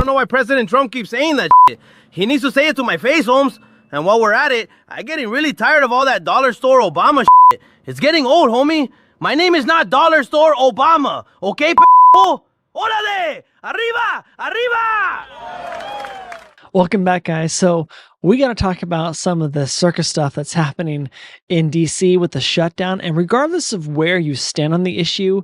don't know why President Trump keeps saying that shit. He needs to say it to my face, Holmes. And while we're at it, I'm getting really tired of all that dollar store Obama shit. It's getting old, homie. My name is not Dollar Store Obama, okay, p***o? Órale! Arriba! Arriba! Welcome back, guys. So we got to talk about some of the circus stuff that's happening in DC with the shutdown. And regardless of where you stand on the issue,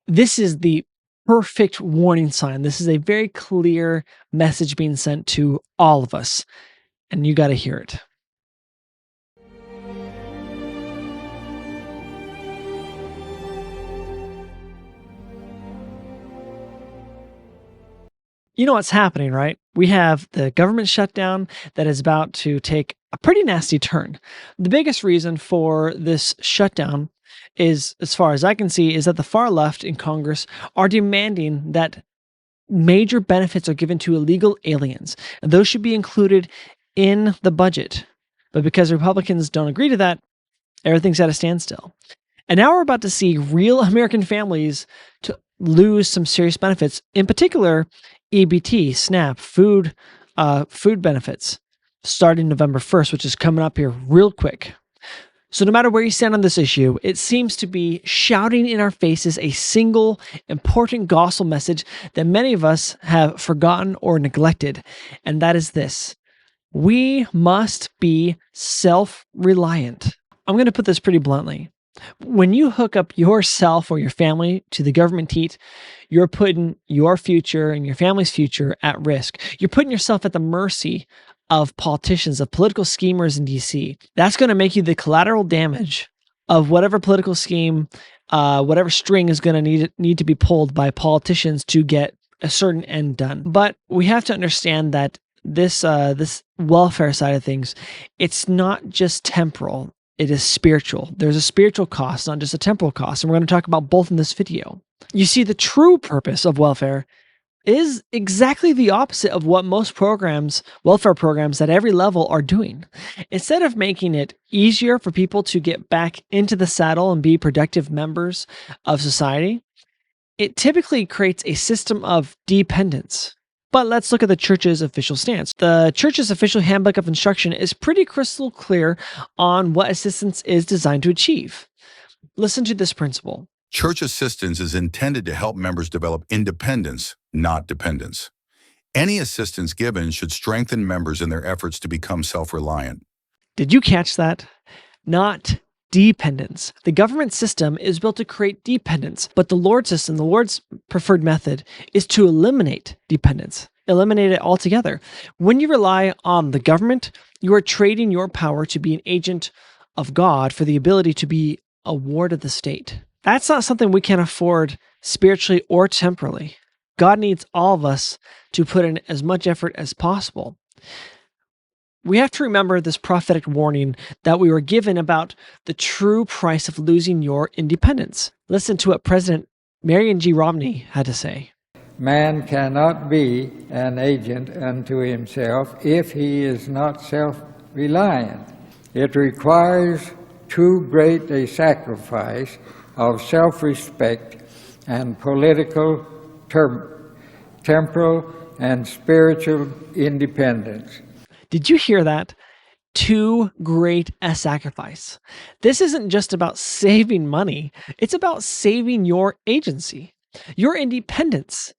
this is the perfect warning sign. This is a very clear message being sent to all of us, and you got to hear it. You know what's happening, right? We have the government shutdown that is about to take a pretty nasty turn. The biggest reason for this shutdown is, as far as I can see, is that the far left in Congress are demanding that major benefits are given to illegal aliens, and those should be included in the budget. But because Republicans don't agree to that, everything's at a standstill. And now we're about to see real American families to lose some serious benefits, in particular, EBT, SNAP, food benefits, starting November 1st, which is coming up here real quick. So no matter where you stand on this issue, it seems to be shouting in our faces a single important gospel message that many of us have forgotten or neglected, and that is this: we must be self-reliant. I'm going to put this pretty bluntly. When you hook up yourself or your family to the government teat, you're putting your future and your family's future at risk. You're putting yourself at the mercy of politicians, of political schemers in DC. That's going to make you the collateral damage of whatever political scheme, whatever string is going to need to be pulled by politicians to get a certain end done. But we have to understand that this welfare side of things, it's not just temporal. It is spiritual. There's a spiritual cost, not just a temporal cost. And we're going to talk about both in this video. You see, the true purpose of welfare is exactly the opposite of what most programs, welfare programs at every level are doing. Instead of making it easier for people to get back into the saddle and be productive members of society, it typically creates a system of dependence. But let's look at the church's official stance. The church's official handbook of instruction is pretty crystal clear on what assistance is designed to achieve. Listen to this principle. Church assistance is intended to help members develop independence, not dependence. Any assistance given should strengthen members in their efforts to become self-reliant. Did you catch that? Not dependence. The government system is built to create dependence, but the Lord's system, the Lord's preferred method, is to eliminate dependence, eliminate it altogether. When you rely on the government, you are trading your power to be an agent of God for the ability to be a ward of the state. That's not something we can afford spiritually or temporally. God needs all of us to put in as much effort as possible. We have to remember this prophetic warning that we were given about the true price of losing your independence. Listen to what President Marion G. Romney had to say. Man cannot be an agent unto himself if he is not self-reliant. It requires too great a sacrifice of self-respect and political, temporal, and spiritual independence. Did you hear that? Too great a sacrifice. This isn't just about saving money. It's about saving your agency, your independence.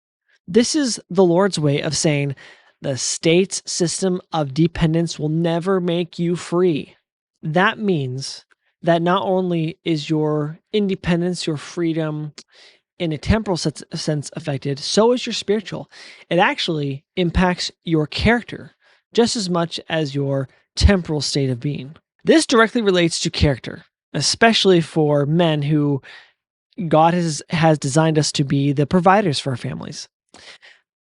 This is the Lord's way of saying the state's system of dependence will never make you free. That means that not only is your independence, your freedom, in a temporal sense affected, so is your spiritual. It actually impacts your character just as much as your temporal state of being. This directly relates to character, especially for men who God has designed us to be the providers for our families.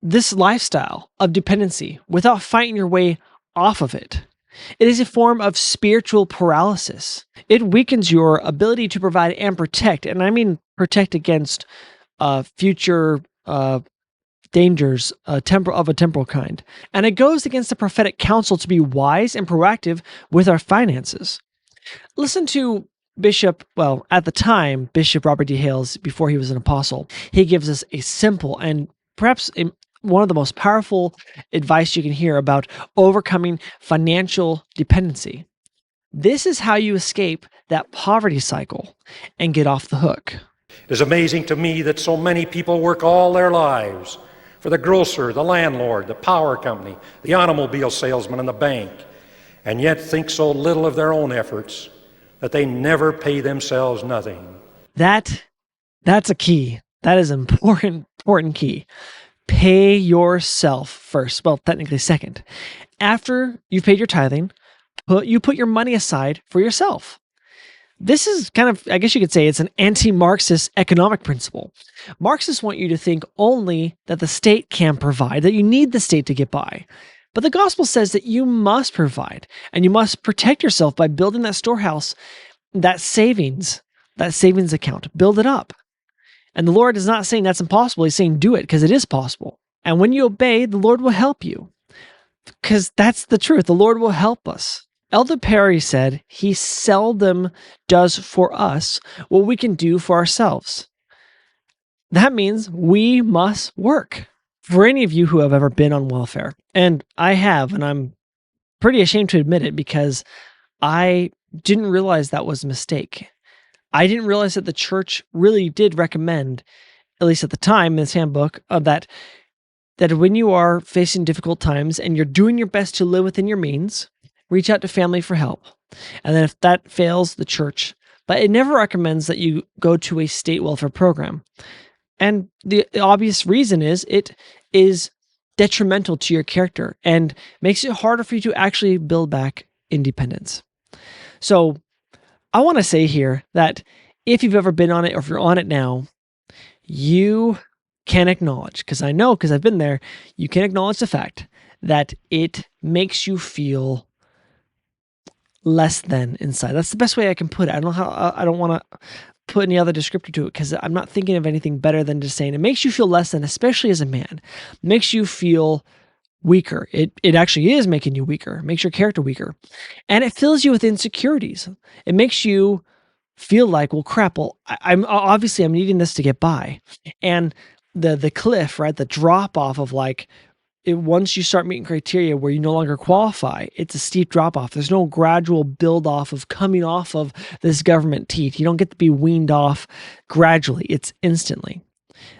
This lifestyle of dependency without fighting your way off of it, it is a form of spiritual paralysis. It weakens your ability to provide and protect, and I mean protect against future dangers of a temporal kind. And it goes against the prophetic counsel to be wise and proactive with our finances. Listen to at the time, Bishop Robert D. Hales, before he was an apostle. He gives us a simple and perhaps one of the most powerful advice you can hear about overcoming financial dependency. This is how you escape that poverty cycle and get off the hook. It is amazing to me that so many people work all their lives for the grocer, the landlord, the power company, the automobile salesman, and the bank, and yet think so little of their own efforts that they never pay themselves nothing. That's a key. That is an important key. Pay yourself first. Well, technically second. After you've paid your tithing, you put your money aside for yourself. This is kind of, I guess you could say, it's an anti-Marxist economic principle. Marxists want you to think only that the state can provide, that you need the state to get by. But the gospel says that you must provide, and you must protect yourself by building that storehouse, that savings account. Build it up. And the Lord is not saying that's impossible. He's saying do it, because it is possible. And when you obey, the Lord will help you. Because that's the truth. The Lord will help us. Elder Perry said he seldom does for us what we can do for ourselves. That means we must work. For any of you who have ever been on welfare, and I have, and I'm pretty ashamed to admit it because I didn't realize that was a mistake. I didn't realize that the church really did recommend, at least at the time in this handbook, that when you are facing difficult times and you're doing your best to live within your means, reach out to family for help. And then if that fails, the church. But it never recommends that you go to a state welfare program. And the obvious reason is it is detrimental to your character and makes it harder for you to actually build back independence. So I want to say here that if you've ever been on it or if you're on it now, you can acknowledge, because I've been there, you can acknowledge the fact that it makes you feel less than inside. That's the best way I can put it. I don't want to put any other descriptor to it because I'm not thinking of anything better than just saying it makes you feel less than, especially as a man. It makes you feel weaker. It actually is making you weaker. It makes your character weaker. And it fills you with insecurities. It makes you feel like, well, crap, I'm needing this to get by. And the cliff, right? The drop off of once you start meeting criteria where you no longer qualify, it's a steep drop off. There's no gradual build off of coming off of this government teat. You don't get to be weaned off gradually. It's instantly.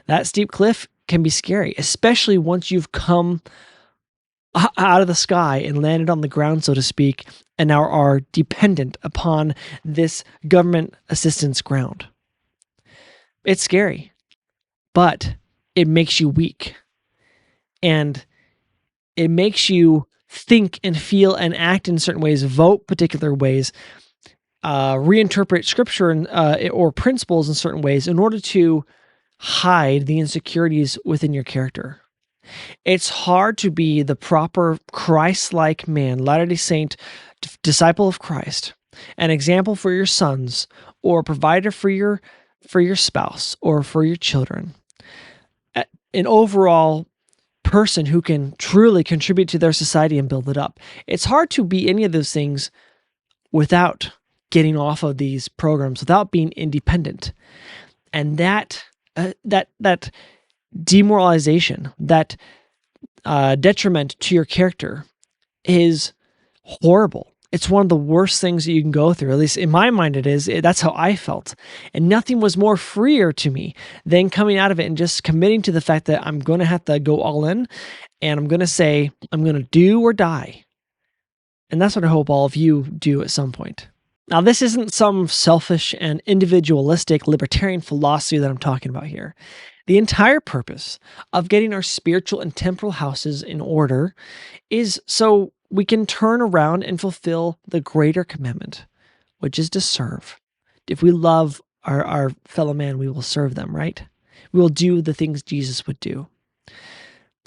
That steep cliff can be scary, especially once you've come out of the sky and landed on the ground, so to speak, and now are dependent upon this government assistance ground. It's scary, but it makes you weak. And it makes you think and feel and act in certain ways, vote particular ways, reinterpret scripture or principles in certain ways in order to hide the insecurities within your character. It's hard to be the proper Christ-like man, Latter-day Saint, disciple of Christ, an example for your sons, or a provider for your spouse or for your children, an overall person who can truly contribute to their society and build it up. It's hard to be any of those things without getting off of these programs, without being independent. And that demoralization, that detriment to your character is horrible. It's one of the worst things that you can go through. At least in my mind it is. That's how I felt. And nothing was more freer to me than coming out of it and just committing to the fact that I'm going to have to go all in and I'm going to say, I'm going to do or die. And that's what I hope all of you do at some point. Now, this isn't some selfish and individualistic libertarian philosophy that I'm talking about here. The entire purpose of getting our spiritual and temporal houses in order is so we can turn around and fulfill the greater commandment, which is to serve. If we love our fellow man, we will serve them, right? We will do the things Jesus would do.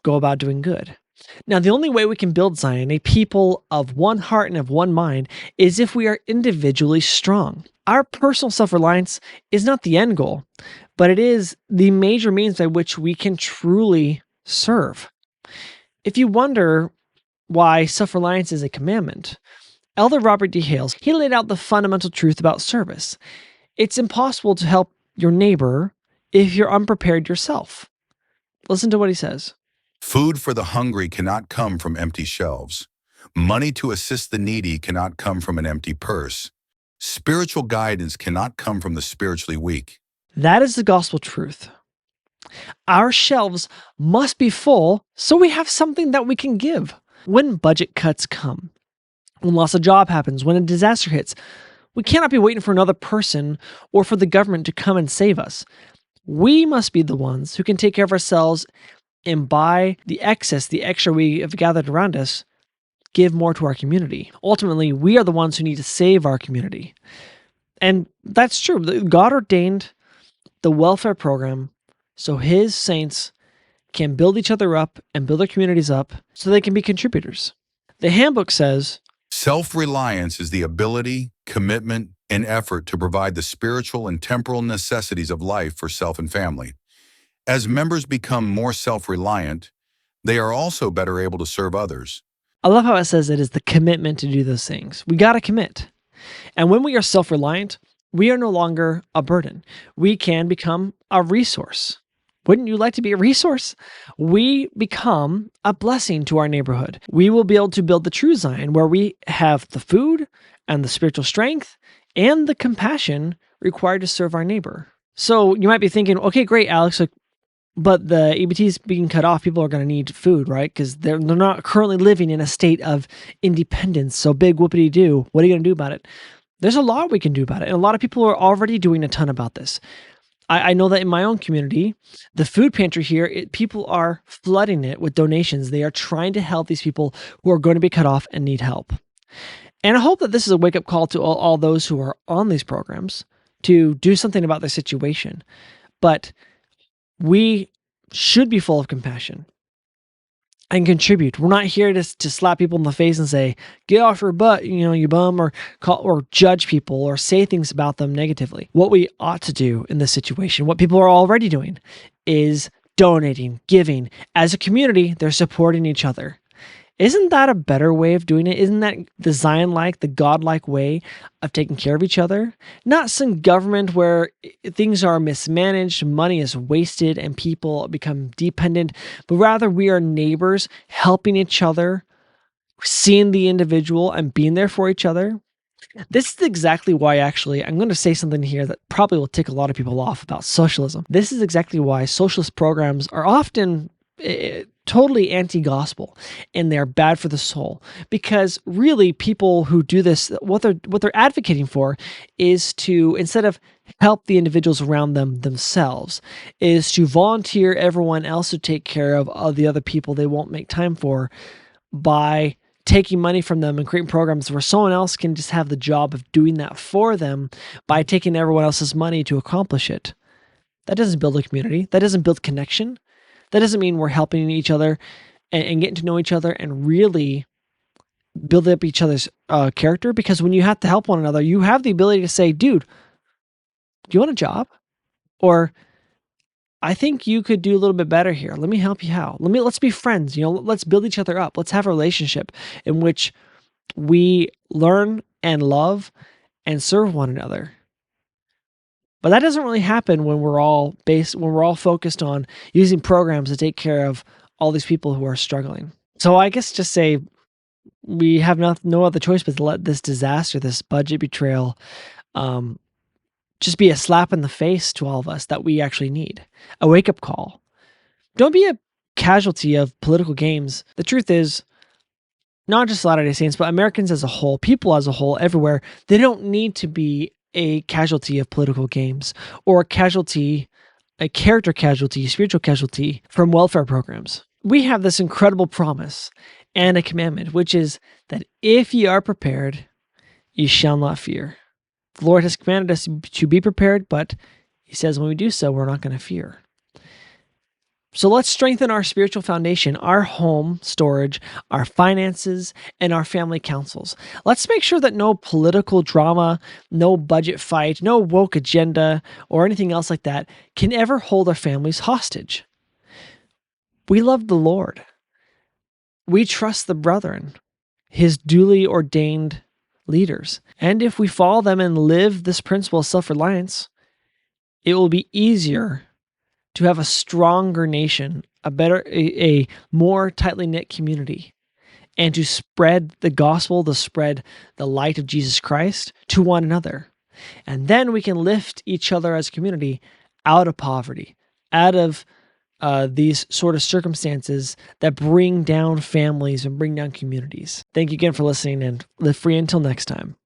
Go about doing good. Now, the only way we can build Zion, a people of one heart and of one mind, is if we are individually strong. Our personal self-reliance is not the end goal, but it is the major means by which we can truly serve. If you wonder why self-reliance is a commandment, Elder Robert D. Hales, he laid out the fundamental truth about service. It's impossible to help your neighbor if you're unprepared yourself. Listen to what he says. Food for the hungry cannot come from empty shelves. Money to assist the needy cannot come from an empty purse. Spiritual guidance cannot come from the spiritually weak. That is the gospel truth. Our shelves must be full so we have something that we can give. When budget cuts come, when loss of job happens, when a disaster hits, we cannot be waiting for another person or for the government to come and save us. We must be the ones who can take care of ourselves and by the excess, the extra we have gathered around us, give more to our community. Ultimately, we are the ones who need to save our community. And that's true. God ordained the welfare program so his saints can build each other up and build their communities up so they can be contributors. The handbook says, Self-reliance is the ability, commitment, and effort to provide the spiritual and temporal necessities of life for self and family. As members become more self-reliant, they are also better able to serve others. I love how it says it is the commitment to do those things. We got to commit. And when we are self-reliant, we are no longer a burden. We can become a resource. Wouldn't you like to be a resource? We become a blessing to our neighborhood. We will be able to build the true Zion where we have the food and the spiritual strength and the compassion required to serve our neighbor. So you might be thinking, okay, great, Alex, but the EBT is being cut off. People are going to need food, right? Because they're not currently living in a state of independence. So big whoopity-doo. What are you going to do about it? There's a lot we can do about it. And a lot of people are already doing a ton about this. I know that in my own community, the food pantry here, people are flooding it with donations. They are trying to help these people who are going to be cut off and need help. And I hope that this is a wake-up call to all those who are on these programs to do something about their situation. But we should be full of compassion and contribute. We're not here to slap people in the face and say, get off your butt, you bum, or judge people or say things about them negatively. What we ought to do in this situation, what people are already doing, is donating, giving. As a community, they're supporting each other. Isn't that a better way of doing it? Isn't that the Zion-like, the God-like way of taking care of each other? Not some government where things are mismanaged, money is wasted, and people become dependent, but rather we are neighbors helping each other, seeing the individual and being there for each other. This is exactly why, actually, I'm going to say something here that probably will tick a lot of people off about socialism. This is exactly why socialist programs are often totally anti-gospel and they're bad for the soul, because really people who do this, what they're advocating for is to, instead of help the individuals around them themselves, is to volunteer everyone else to take care of the other people they won't make time for by taking money from them and creating programs where someone else can just have the job of doing that for them by taking everyone else's money to accomplish it. That doesn't build a community. That doesn't build connection. That doesn't mean we're helping each other and getting to know each other and really build up each other's character. Because when you have to help one another, you have the ability to say, dude, do you want a job? Or I think you could do a little bit better here. Let me help you out. Let's be friends. Let's build each other up. Let's have a relationship in which we learn and love and serve one another. But that doesn't really happen when we're all focused on using programs to take care of all these people who are struggling. So I guess just say we have no other choice but to let this disaster, this budget betrayal, just be a slap in the face to all of us that we actually need. A wake-up call. Don't be a casualty of political games. The truth is, not just Latter-day Saints, but Americans as a whole, people as a whole, everywhere, they don't need to be a casualty of political games or a character casualty, spiritual casualty from welfare programs. We have this incredible promise and a commandment, which is that if ye are prepared, ye shall not fear. The Lord has commanded us to be prepared, but he says when we do so, we're not going to fear. So let's strengthen our spiritual foundation, our home storage, our finances, and our family councils. Let's make sure that no political drama, no budget fight, no woke agenda, or anything else like that can ever hold our families hostage. We love the Lord. We trust the brethren, his duly ordained leaders. And if we follow them and live this principle of self-reliance, it will be easier to have a stronger nation, a more tightly knit community, and to spread the gospel, to spread the light of Jesus Christ to one another. And then we can lift each other as a community out of poverty, out of these sort of circumstances that bring down families and bring down communities. Thank you again for listening, and live free until next time.